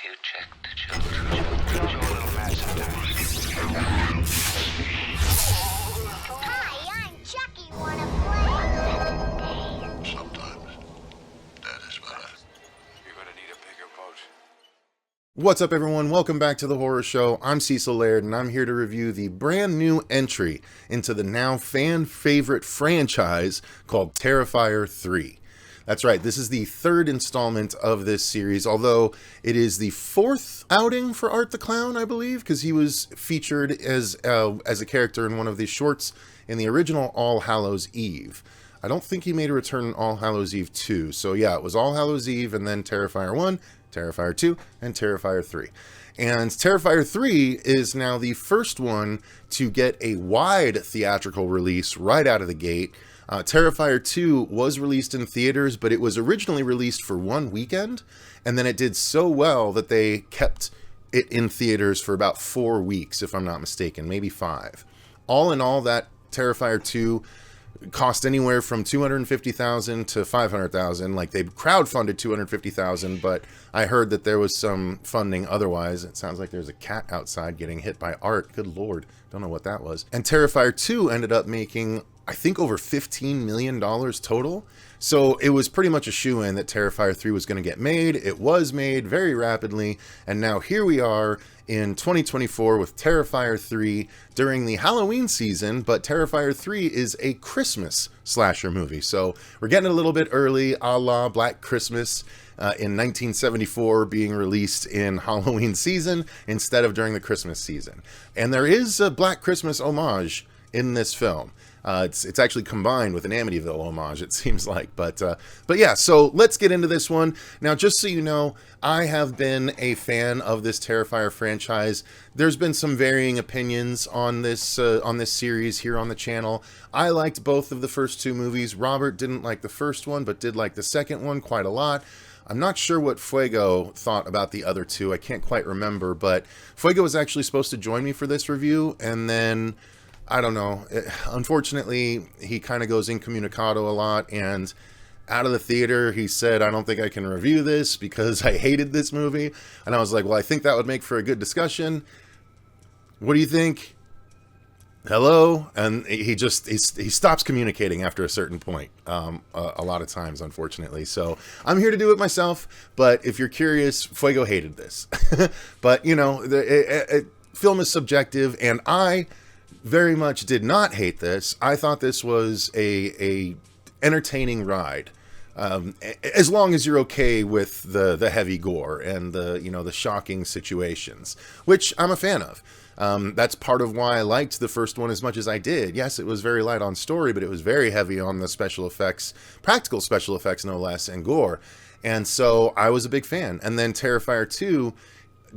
you check the children? Show a little match sometimes. Hi, I'm Chucky. Wanna play? Sometimes. That is better. You're gonna need a bigger boat. What's up, everyone? Welcome back to the Horror Show. I'm Cecil Laird, and I'm here to review the brand new entry into the now fan favorite franchise called Terrifier 3. That's right, this is the third installment of this series, although it is the fourth outing for Art the Clown, I believe, because he was featured as a character in one of the shorts in the original All Hallows Eve. I don't think he made a return in All Hallows Eve 2, so yeah, it was All Hallows Eve and then Terrifier 1, Terrifier 2, and Terrifier 3. And Terrifier 3 is now the first one to get a wide theatrical release right out of the gate. Terrifier 2 was released in theaters, but it was originally released for one weekend, and then it did so well that they kept it in theaters for about 4 weeks, if I'm not mistaken, maybe 5. All in all, that Terrifier 2 cost anywhere from $250,000 to $500,000. Like, they crowdfunded $250,000, but I heard that there was some funding otherwise. It sounds like there's a cat outside getting hit by Art. Good lord, don't know what that was. And Terrifier 2 ended up making, I think, over $15 million total. So it was pretty much a shoo-in that Terrifier 3 was going to get made. It was made very rapidly, and now here we are in 2024 with Terrifier 3 during the Halloween season, but Terrifier 3 is a Christmas slasher movie. So we're getting it a little bit early, a la Black Christmas in 1974 being released in Halloween season instead of during the Christmas season. And there is a Black Christmas homage in this film. It's actually combined with an Amityville homage, it seems like. But yeah, so let's get into this one. Now, just so you know, I have been a fan of this Terrifier franchise. There's been some varying opinions on this series here on the channel. I liked both of the first two movies. Robert didn't like the first one, but did like the second one quite a lot. I'm not sure what Fuego thought about the other two. I can't quite remember, but Fuego was actually supposed to join me for this review, and then I don't know. Unfortunately, he kind of goes incommunicado a lot, and out of the theater, he said, I don't think I can review this because I hated this movie. And I was like, well, I think that would make for a good discussion. What do you think? Hello? And he stops communicating after a certain point, a lot of times, unfortunately. So I'm here to do it myself, but if you're curious, Fuego hated this. But, you know, film is subjective, and I very much did not hate this. I thought this was a entertaining ride, as long as you're okay with the heavy gore and the shocking situations, which I'm a fan of. That's part of why I liked the first one as much as I did. Yes, it was very light on story, but it was very heavy on the special effects, practical special effects no less, and gore. And so I was a big fan. And then Terrifier 2,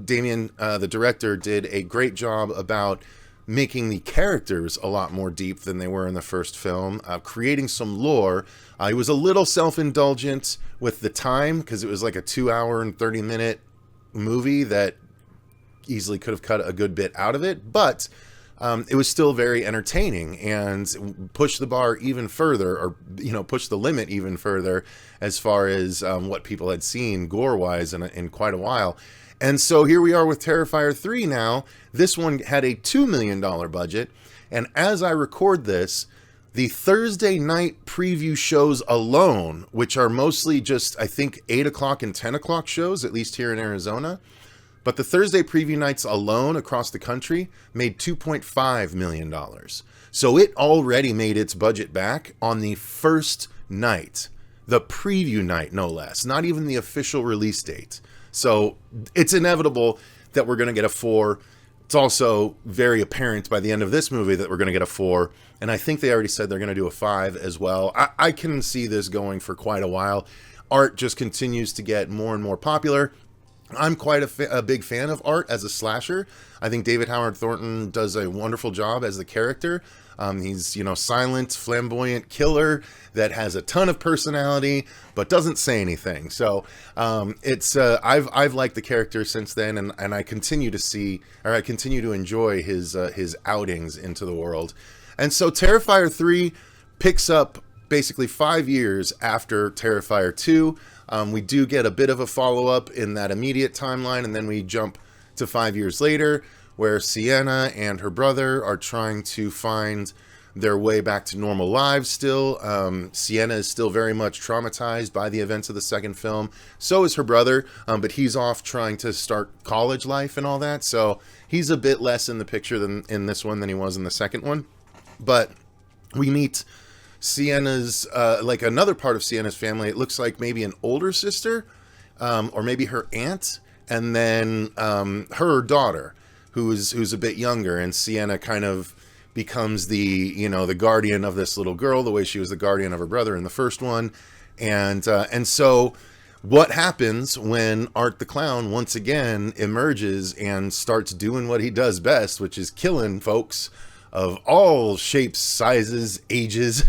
Damien, the director, did a great job about making the characters a lot more deep than they were in the first film, creating some lore. He was a little self-indulgent with the time, because it was like a 2-hour and 30-minute movie that easily could have cut a good bit out of it, but it was still very entertaining and pushed the bar even further, or pushed the limit even further as far as what people had seen gore-wise in quite a while. And so here we are with Terrifier 3 now. This one had a $2 million budget, and as I record this, the Thursday night preview shows alone, which are mostly just, I think, 8 o'clock and 10 o'clock shows, at least here in Arizona, but the Thursday preview nights alone across the country made $2.5 million. So it already made its budget back on the first night, the preview night, no less, not even the official release date. So it's inevitable that we're going to get a 4. It's also very apparent by the end of this movie that we're going to get a 4. And I think they already said they're going to do a 5 as well. I can see this going for quite a while. Art just continues to get more and more popular. I'm quite a big fan of Art as a slasher. I think David Howard Thornton does a wonderful job as the character. He's, silent, flamboyant killer that has a ton of personality, but doesn't say anything. So I've liked the character since then, and I continue to enjoy his outings into the world. And so Terrifier 3 picks up basically 5 years after Terrifier 2. We do get a bit of a follow-up in that immediate timeline, and then we jump to 5 years later, where Sienna and her brother are trying to find their way back to normal lives still. Sienna is still very much traumatized by the events of the second film. So is her brother, but he's off trying to start college life and all that. So he's a bit less in the picture than in this one than he was in the second one. But we meet Sienna's, like another part of Sienna's family. It looks like maybe an older sister, or maybe her aunt, and then her daughter, who's a bit younger, and Sienna kind of becomes the the guardian of this little girl, the way she was the guardian of her brother in the first one. And so what happens when Art the Clown once again emerges and starts doing what he does best, which is killing folks of all shapes, sizes, ages,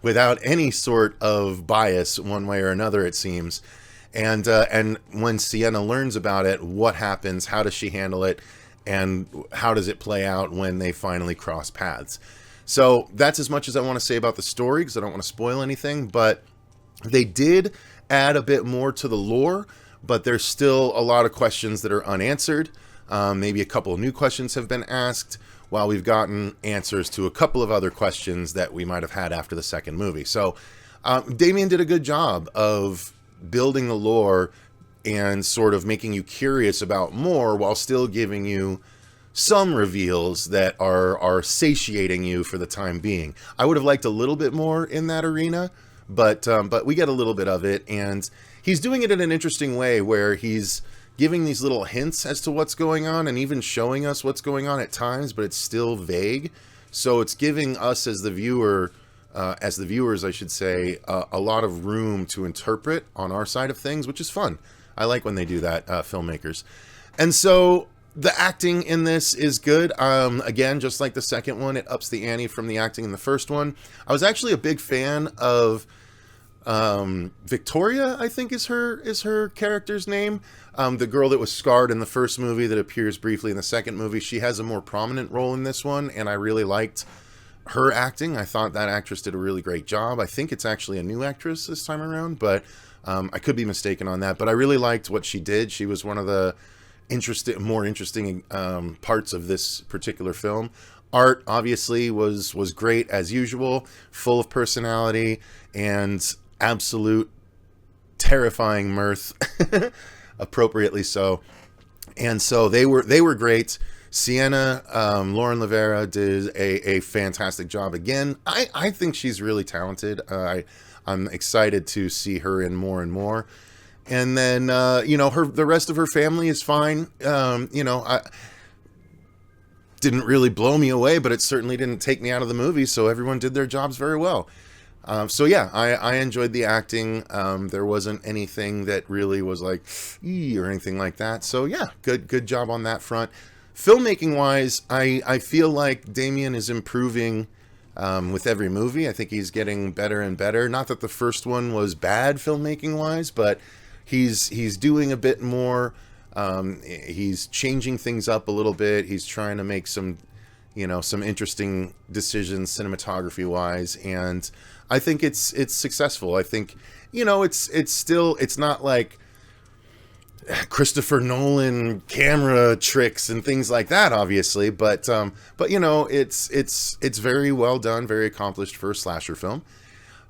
without any sort of bias one way or another, it seems. And when Sienna learns about it, what happens? How does she handle it? And how does it play out when they finally cross paths? So that's as much as I want to say about the story, because I don't want to spoil anything. But they did add a bit more to the lore, but there's still a lot of questions that are unanswered. Maybe a couple of new questions have been asked, while we've gotten answers to a couple of other questions that we might have had after the second movie. So Damien did a good job of building the lore and sort of making you curious about more while still giving you some reveals that are satiating you for the time being. I would have liked a little bit more in that arena, but we get a little bit of it, and he's doing it in an interesting way where he's giving these little hints as to what's going on and even showing us what's going on at times, but it's still vague. So it's giving us as the viewer, as the viewers, I should say, a lot of room to interpret on our side of things, which is fun. I like when they do that, filmmakers. And so the acting in this is good. Again, just like the second one, it ups the ante from the acting in the first one. I was actually a big fan of Victoria, I think is her character's name. The girl that was scarred in the first movie that appears briefly in the second movie. She has a more prominent role in this one, and I really liked her acting. I thought that actress did a really great job. I think it's actually a new actress this time around, but I could be mistaken on that. But I really liked what she did. She was one of the more interesting parts of this particular film. Art obviously was great as usual, full of personality and absolute terrifying mirth, appropriately so. And so they were great. Sienna, Lauren Rivera did a fantastic job again. I think she's really talented. I'm excited to see her in more and more. And then the rest of her family is fine. I didn't really blow me away, but it certainly didn't take me out of the movie. So everyone did their jobs very well. So yeah, I enjoyed the acting. There wasn't anything that really was like, or anything like that. So yeah, good job on that front. Filmmaking wise, I feel like Damien is improving with every movie. I think he's getting better and better. Not that the first one was bad filmmaking wise, but he's doing a bit more. He's changing things up a little bit. He's trying to make some interesting decisions cinematography wise, and I think it's successful. I think it's not like Kristopher Nolan camera tricks and things like that, obviously, but it's very well done, very accomplished for a slasher film.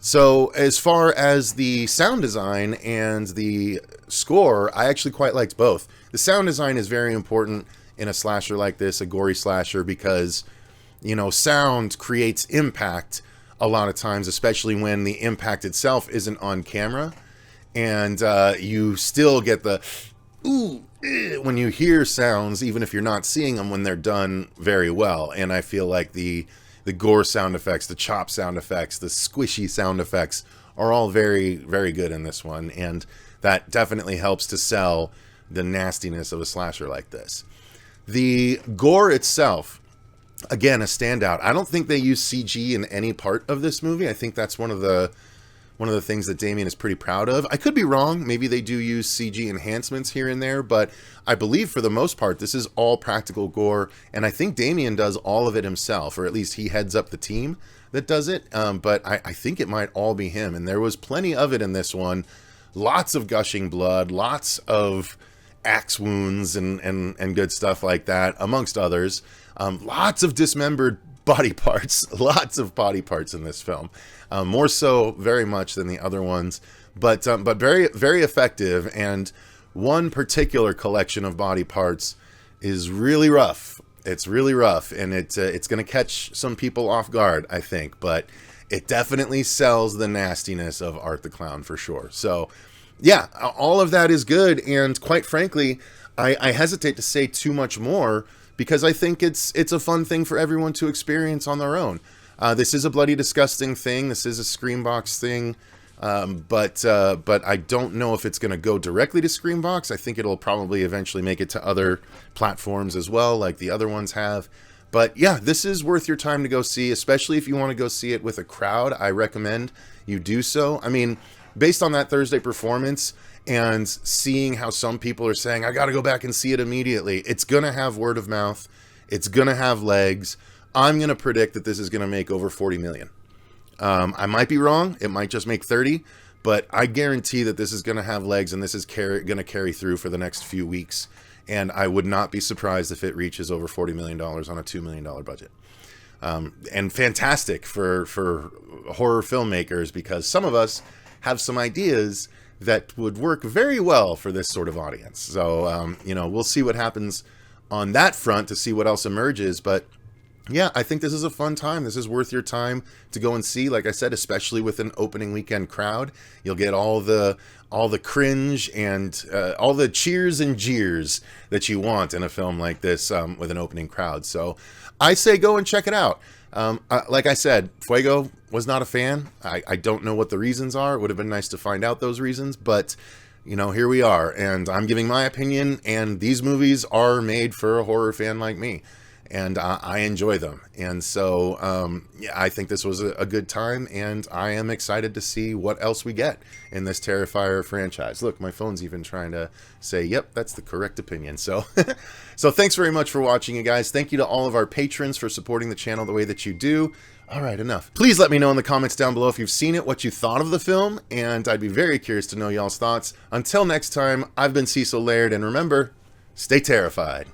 So as far as the sound design and the score, I actually quite liked both. The sound design is very important in a slasher like this, a gory slasher, because sound creates impact a lot of times, especially when the impact itself isn't on camera, and you still get the ooh when you hear sounds, even if you're not seeing them, when they're done very well. And I feel like the gore sound effects, the chop sound effects, the squishy sound effects are all very, very good in this one, and that definitely helps to sell the nastiness of a slasher like this. The gore itself, again, a standout. I don't think they use CG in any part of this movie. I think that's one of the things that Damien is pretty proud of. I could be wrong. Maybe they do use CG enhancements here and there, but I believe for the most part, this is all practical gore, and I think Damien does all of it himself, or at least he heads up the team that does it, but I think it might all be him, and there was plenty of it in this one. lots of gushing blood, lots of axe wounds and good stuff like that, amongst others. Lots of dismembered body parts, lots of body parts in this film, more so very much than the other ones, but very, very effective. And one particular collection of body parts is really rough. It's really rough, and it's going to catch some people off guard, I think, but it definitely sells the nastiness of Art the Clown for sure. So yeah, all of that is good, and quite frankly, I hesitate to say too much more, because I think it's a fun thing for everyone to experience on their own. This is a bloody disgusting thing. This is a Screambox thing, but I don't know if it's going to go directly to Screambox. I think it'll probably eventually make it to other platforms as well, like the other ones have. But yeah, this is worth your time to go see, especially if you want to go see it with a crowd. I recommend you do so. I mean, based on that Thursday performance and seeing how some people are saying, I got to go back and see it immediately, it's going to have word of mouth. It's going to have legs. I'm going to predict that this is going to make over 40 million. I might be wrong. It might just make 30, but I guarantee that this is going to have legs, and this is going to carry through for the next few weeks. And I would not be surprised if it reaches over $40 million on a $2 million budget. And fantastic for horror filmmakers, because some of us have some ideas that would work very well for this sort of audience. So, we'll see what happens on that front to see what else emerges. But yeah, I think this is a fun time. This is worth your time to go and see. Like I said, especially with an opening weekend crowd, you'll get all the cringe and all the cheers and jeers that you want in a film like this with an opening crowd. So I say go and check it out. Like I said, Fuego was not a fan. I don't know what the reasons are. It would have been nice to find out those reasons, but here we are, and I'm giving my opinion, and these movies are made for a horror fan like me, and I enjoy them. And so, yeah, I think this was a good time, and I am excited to see what else we get in this Terrifier franchise. Look, my phone's even trying to say, yep, that's the correct opinion. So, so thanks very much for watching, you guys. Thank you to all of our patrons for supporting the channel the way that you do. All right, enough. Please let me know in the comments down below if you've seen it, what you thought of the film, and I'd be very curious to know y'all's thoughts. Until next time, I've been Cecil Laird, and remember, stay terrified.